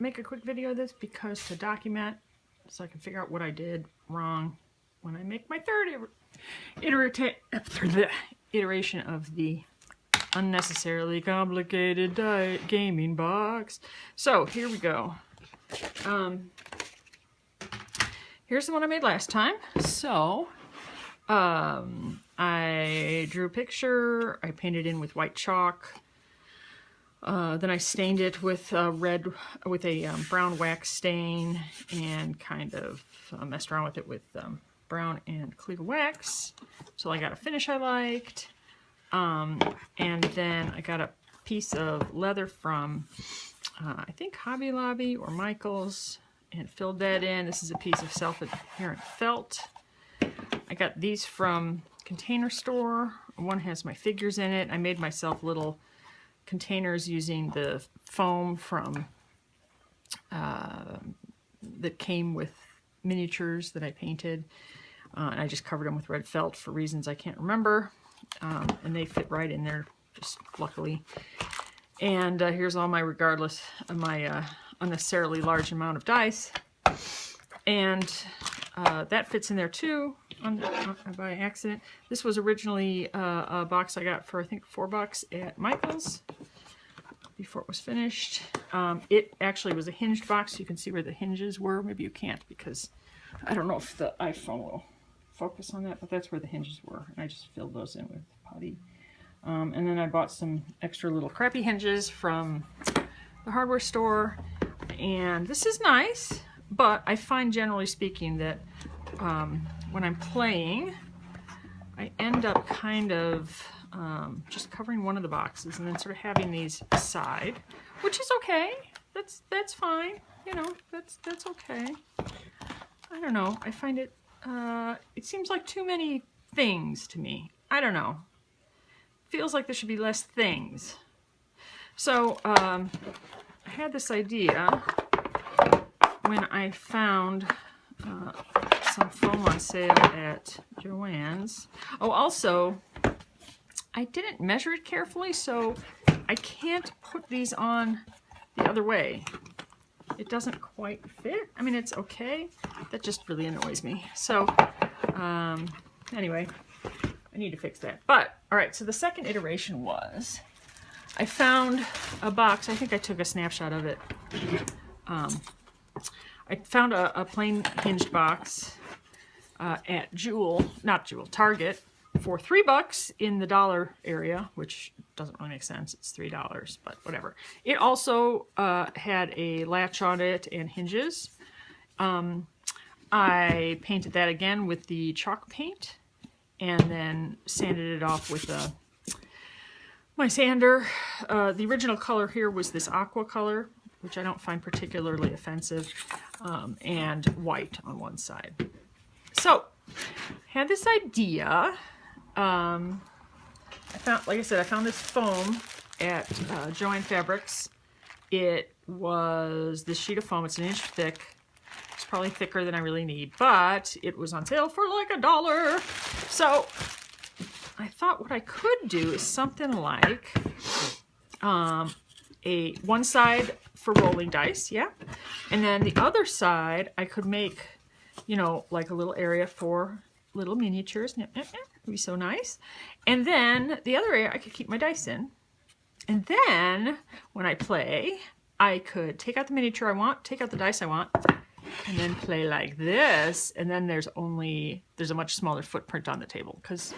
make a quick video of this because to document so I can figure out what I did wrong when I make my third iteration of the unnecessarily complicated gaming box. So here we go. Here's the one I made last time. So I drew a picture, I painted in with white chalk, then I stained it with a brown wax stain and kind of messed around with it with brown and clear wax. So I got a finish I liked. And then I got a piece of leather from, I think Hobby Lobby or Michael's, and filled that in. This is a piece of self-adherent felt. I got these from Container Store. One has my figures in it. I made myself little containers using the foam from that came with miniatures that I painted. And I just covered them with red felt for reasons I can't remember. And they fit right in there, just luckily. And here's all my unnecessarily large amount of dice. And that fits in there too by accident. This was originally a box I got for I think $4 at Michael's before it was finished. It actually was a hinged box, so you can see where the hinges were. Maybe you can't because I don't know if the iPhone will focus on that, but that's where the hinges were. And I just filled those in with putty. And then I bought some extra little crappy hinges from the hardware store. And this is nice, but I find generally speaking that when I'm playing, I end up kind of just covering one of the boxes and then sort of having these aside, which is okay. That's fine. You know, that's okay. I don't know. I find it it seems like too many things to me. I don't know. Feels like there should be less things. So I had this idea when I found some foam on sale at Joann's. Oh, also, I didn't measure it carefully, so I can't put these on the other way. It doesn't quite fit. I mean, it's okay. That just really annoys me. So, anyway, I need to fix that. But, all right, so the second iteration was, I found a box. I think I took a snapshot of it. I found a plain hinged box at Target for $3 in the dollar area, which doesn't really make sense. It's $3, but whatever. It also had a latch on it and hinges. I painted that again with the chalk paint and then sanded it off with my sander. The original color here was this aqua color, which I don't find particularly offensive, and white on one side. So, had this idea. Like I said, I found this foam at Joann Fabrics. It was this sheet of foam. It's an inch thick. It's probably thicker than I really need, but it was on sale for like $1. So I thought what I could do is something like one side for rolling dice, yeah, and then the other side I could make, you know, like a little area for little miniatures. It'd be so nice. And then the other area I could keep my dice in. And then when I play, I could take out the miniature I want, take out the dice I want, and then play like this. And then there's a much smaller footprint on the table because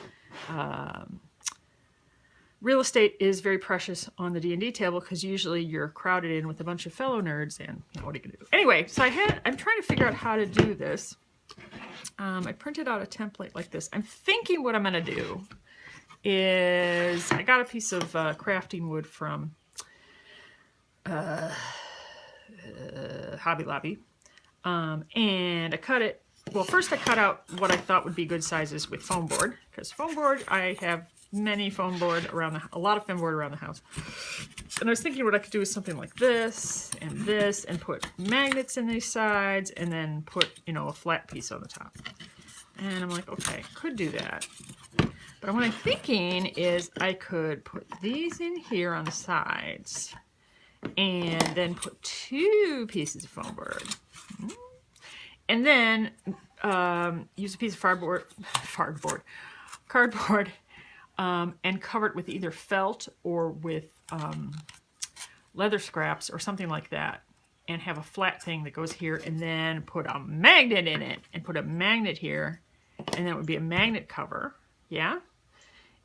real estate is very precious on the D&D table because usually you're crowded in with a bunch of fellow nerds and you know, what are you gonna do? Anyway, so I'm trying to figure out how to do this. I printed out a template like this. I'm thinking what I'm going to do is I got a piece of crafting wood from Hobby Lobby, and I cut it. Well, first I cut out what I thought would be good sizes with foam board, because foam board, I have many foam board around a lot of foam board around the house. And I was thinking what I could do is something like this, and put magnets in these sides, and then put, you know, a flat piece on the top. And I'm like, okay, could do that. But what I'm thinking is I could put these in here on the sides, and then put 2 pieces of foam board. And then use a piece of cardboard, and cover it with either felt or with leather scraps or something like that, and have a flat thing that goes here, and then put a magnet in it, and put a magnet here, and that would be a magnet cover, yeah?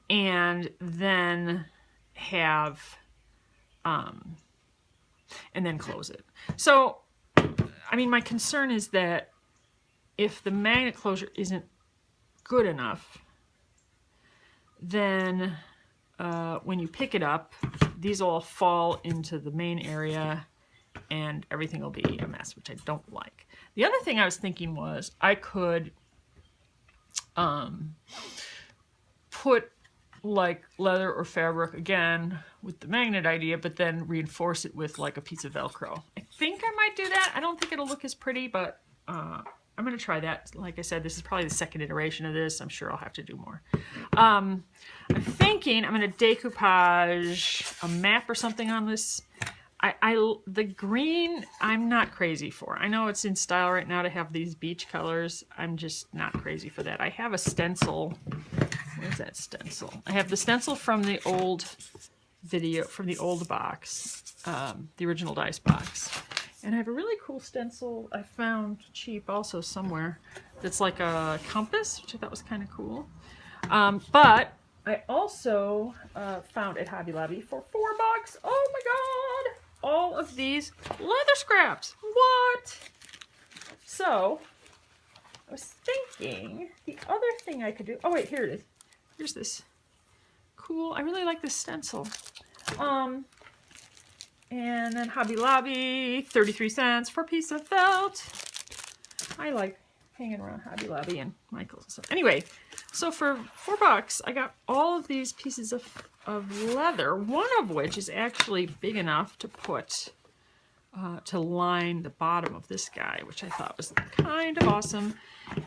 And then have, and then close it. So, I mean, my concern is that if the magnet closure isn't good enough, then when you pick it up, these all fall into the main area and everything will be a mess, which I don't like. The other thing I was thinking was I could put like leather or fabric again with the magnet idea, but then reinforce it with like a piece of Velcro. I think I might do that. I don't think it'll look as pretty, but I'm going to try that. Like I said, this is probably the second iteration of this. I'm sure I'll have to do more. I'm thinking I'm going to decoupage a map or something on this. The green, I'm not crazy for. I know it's in style right now to have these beach colors. I'm just not crazy for that. I have a stencil. Where's that stencil? I have the stencil from the old video, from the old box, the original dice box. And I have a really cool stencil I found cheap also somewhere that's like a compass, which I thought was kind of cool. But I also found at Hobby Lobby for $4. Oh my God! All of these leather scraps. What? So I was thinking the other thing I could do. Oh wait, here it is. Here's this cool. I really like this stencil. And then Hobby Lobby, 33 cents for a piece of felt. I like hanging around Hobby Lobby and Michael's and stuff. Anyway, so for $4, I got all of these pieces of leather, one of which is actually big enough to put, to line the bottom of this guy, which I thought was kind of awesome.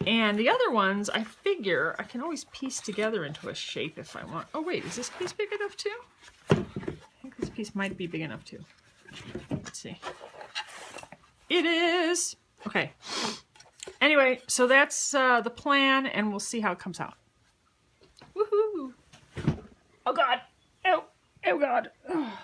And the other ones, I figure I can always piece together into a shape if I want. Oh wait, is this piece big enough too? I think this piece might be big enough too. Let's see. It is! Okay. Anyway, so that's the plan, and we'll see how it comes out. Woohoo! Oh God! Oh! Oh God! Oh.